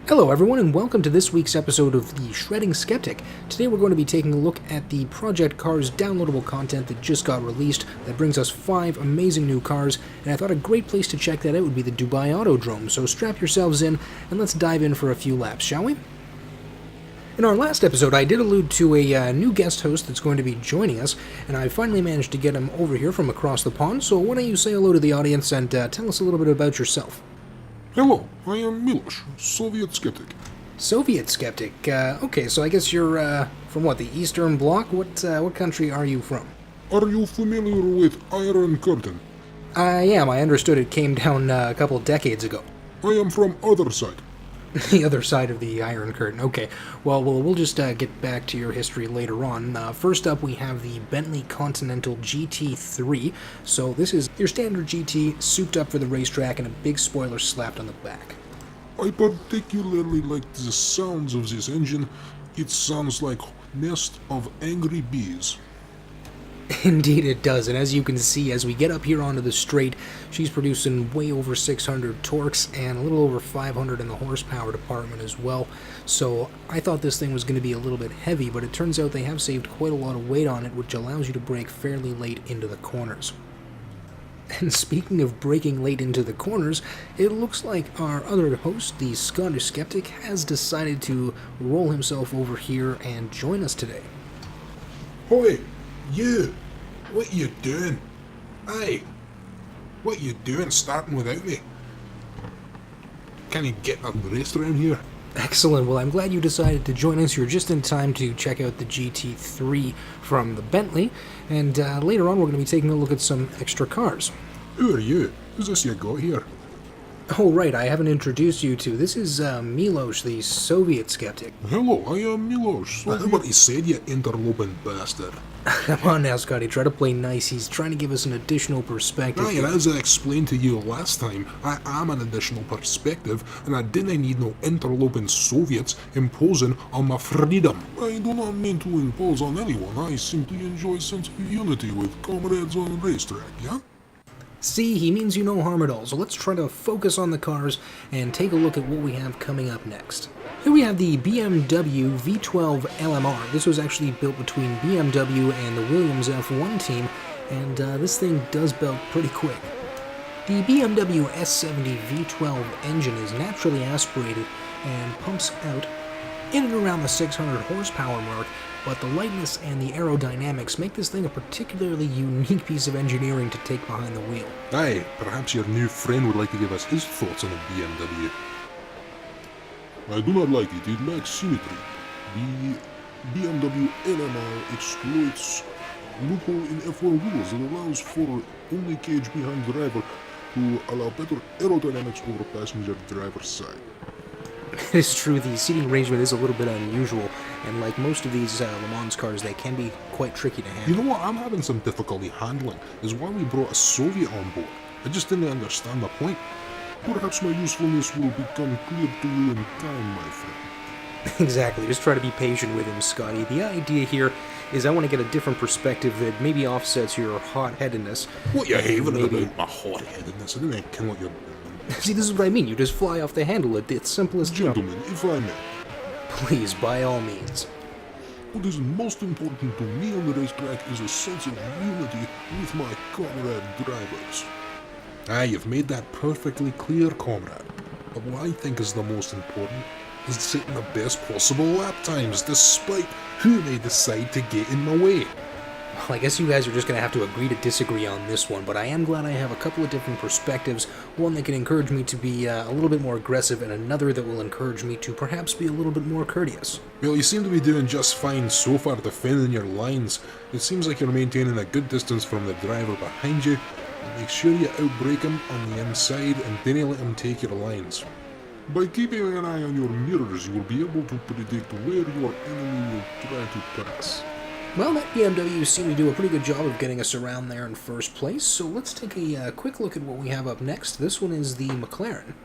Hello everyone and welcome to this week's episode of the Shredding Skeptic. Today we're going to be taking a look at the Project Cars downloadable content that just got released that brings us 5 amazing new cars, and I thought a great place to check that out would be the Dubai Autodrome, so strap yourselves in and let's dive in for a few laps, shall we? In our last episode I did allude to a new guest host that's going to be joining us, and I finally managed to get him over here from across the pond, so why don't you say hello to the audience and tell us a little bit about yourself. Hello, I am Miloš, Soviet Skeptic. Soviet Skeptic. Okay, so I guess you're from what, the Eastern Bloc? What country are you from? Are you familiar with Iron Curtain? I am. I understood it came down a couple decades ago. I am from other side. The other side of the Iron Curtain. Okay, well, we'll just get back to your history later on. First up, we have the Bentley Continental GT3. So this is your standard GT, souped up for the racetrack, and a big spoiler slapped on the back. I particularly like the sounds of this engine. It sounds like nest of angry bees. Indeed it does, and as you can see, as we get up here onto the straight, she's producing way over 600 torques and a little over 500 in the horsepower department as well. So I thought this thing was going to be a little bit heavy, but it turns out they have saved quite a lot of weight on it, which allows you to brake fairly late into the corners. And speaking of braking late into the corners, it looks like our other host, the Scottish Skeptic, has decided to roll himself over here and join us today. Hoi, you! What you doing? Hey! What you doing starting without me? Can you get a race around here? Excellent. Well, I'm glad you decided to join us. You're just in time to check out the GT3 from the Bentley, and later on we're going to be taking a look at some extra cars. Who are you? Who's this you got here? Oh, right, I haven't introduced you to. This is Miloš, the Soviet Skeptic. Hello, I am Miloš. That's what he said, you interloping bastard. Come on now, Scotty, try to play nice. He's trying to give us an additional perspective. Aye, and as I explained to you last time, I am an additional perspective, and I didn't need no interloping Soviets imposing on my freedom. I do not mean to impose on anyone. I simply enjoy a sense of unity with comrades on the racetrack, yeah? See, he means you no harm at all, so let's try to focus on the cars and take a look at what we have coming up next. Here we have the BMW V12 LMR. This was actually built between BMW and the Williams F1 team, and this thing does belt pretty quick. The BMW S70 V12 engine is naturally aspirated and pumps out in and around the 600 horsepower mark, but the lightness and the aerodynamics make this thing a particularly unique piece of engineering to take behind the wheel. Aye, perhaps your new friend would like to give us his thoughts on a BMW. I do not like it. It lacks symmetry. The BMW LMR exploits loophole in F1 rules that allows for only cage behind driver to allow better aerodynamics over passenger driver's side. It is true, the seating arrangement is a little bit unusual, and like most of these Le Mans cars, they can be quite tricky to handle. You know what I'm having some difficulty handling is why we brought a Soviet on board. I just didn't understand the point. Perhaps my usefulness will become clear to you in time, my friend. Exactly, just try to be patient with him, Scotty. The idea here is I want to get a different perspective that maybe offsets your hot-headedness. What you having about my hot-headedness? I didn't care what you're doing. See, this is what I mean. You just fly off the handle. It's simple as Gentlemen, if I may. Please, by all means. What is most important to me on the racetrack is a sense of unity with my comrade drivers. Aye, you've made that perfectly clear, comrade. But what I think is the most important is setting the best possible lap times, despite who may decide to get in my way. Well, I guess you guys are just going to have to agree to disagree on this one, but I am glad I have a couple of different perspectives, one that can encourage me to be a little bit more aggressive, and another that will encourage me to perhaps be a little bit more courteous. Well, you seem to be doing just fine so far defending your lines. It seems like you're maintaining a good distance from the driver behind you. Make sure you outbrake him on the inside and then let him take your lines. By keeping an eye on your mirrors, you will be able to predict where your enemy will try to pass. Well, that BMW seemed to do a pretty good job of getting us around there in first place, so let's take a quick look at what we have up next. This one is the McLaren.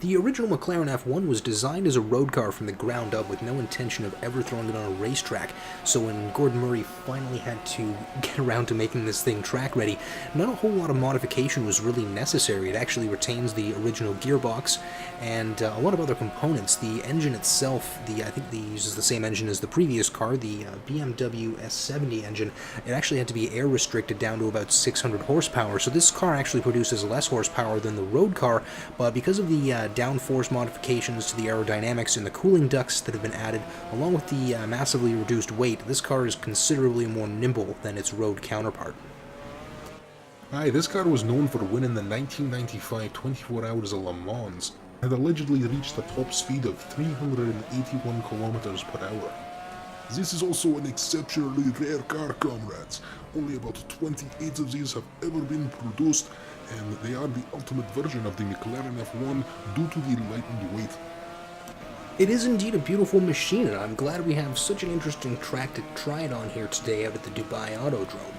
The original McLaren F1 was designed as a road car from the ground up with no intention of ever throwing it on a racetrack, so when Gordon Murray finally had to get around to making this thing track ready, not a whole lot of modification was really necessary. It actually retains the original gearbox and a lot of other components. The engine itself, I think it uses the same engine as the previous car, the BMW S70 engine. It actually had to be air restricted down to about 600 horsepower, so this car actually produces less horsepower than the road car, but because of the downforce modifications to the aerodynamics and the cooling ducts that have been added, along with the massively reduced weight, this car is considerably more nimble than its road counterpart. Aye, this car was known for winning the 1995 24 Hours of Le Mans, and had allegedly reached a top speed of 381 kilometers per hour. This is also an exceptionally rare car, comrades. Only about 28 of these have ever been produced, and they are the ultimate version of the McLaren F1 due to the lightened weight. It is indeed a beautiful machine, and I'm glad we have such an interesting track to try it on here today out at the Dubai Autodrome.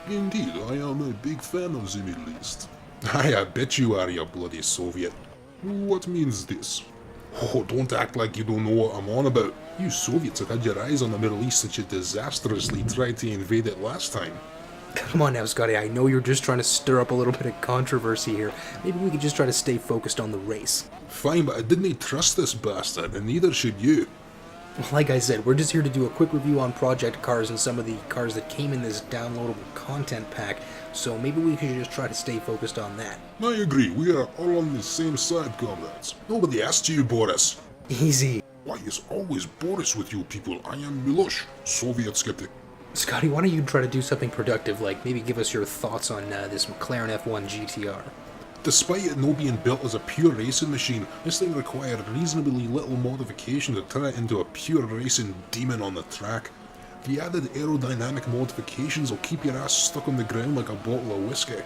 Indeed, I am a big fan of the Middle East. Aye, I bet you are, you bloody Soviet. What means this? Oh, don't act like you don't know what I'm on about. You Soviets have had your eyes on the Middle East since you disastrously tried to invade it last time. Come on now, Scotty, I know you're just trying to stir up a little bit of controversy here. Maybe we could just try to stay focused on the race. Fine, but I didn't trust this bastard, and neither should you. Like I said, we're just here to do a quick review on project cars and some of the cars that came in this downloadable content pack, so maybe we could just try to stay focused on that. I agree, we are all on the same side, comrades. Nobody asked you, Boris. Easy. Why is always Boris with you people? I am Milosh, Soviet Skeptic. Scotty, why don't you try to do something productive, like maybe give us your thoughts on this McLaren F1 GTR? Despite it not being built as a pure racing machine, this thing required reasonably little modification to turn it into a pure racing demon on the track. The added aerodynamic modifications will keep your ass stuck on the ground like a bottle of whiskey.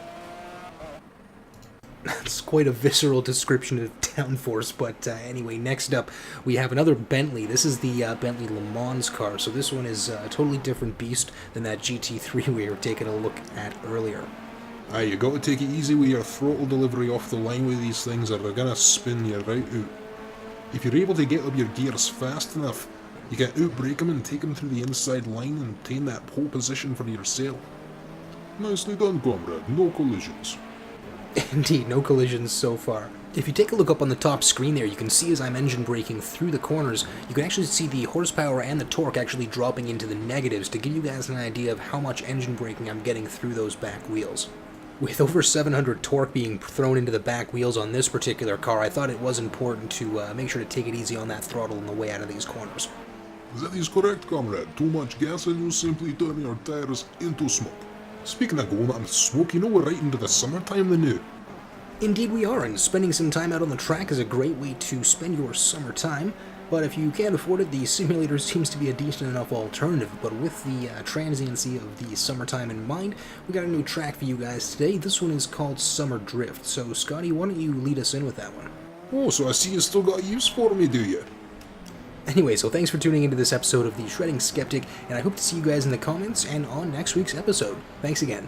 That's quite a visceral description of downforce, but anyway, next up we have another Bentley. This is the Bentley Le Mans car, so this one is a totally different beast than that GT3 we were taking a look at earlier. Aye, you gotta take it easy with your throttle delivery off the line with these things or they're gonna spin you right out. If you're able to get up your gears fast enough, you can outbrake them and take them through the inside line and obtain that pole position for yourself. Nicely done, comrade, no collisions. Indeed, no collisions so far. If you take a look up on the top screen there, you can see as I'm engine braking through the corners, you can actually see the horsepower and the torque actually dropping into the negatives to give you guys an idea of how much engine braking I'm getting through those back wheels. With over 700 torque being thrown into the back wheels on this particular car, I thought it was important to make sure to take it easy on that throttle on the way out of these corners. That is correct, comrade. Too much gas and you simply turn your tires into smoke. Speaking of going out into smoke, you know we're right into the summertime now. Indeed we are, and spending some time out on the track is a great way to spend your summertime. But if you can't afford it, the simulator seems to be a decent enough alternative. But with the transiency of the summertime in mind, we got a new track for you guys today. This one is called Summer Drift. So Scotty, why don't you lead us in with that one? Oh, so I see you still got use for me, do you? Anyway, so thanks for tuning into this episode of The Shredding Skeptic, and I hope to see you guys in the comments and on next week's episode. Thanks again.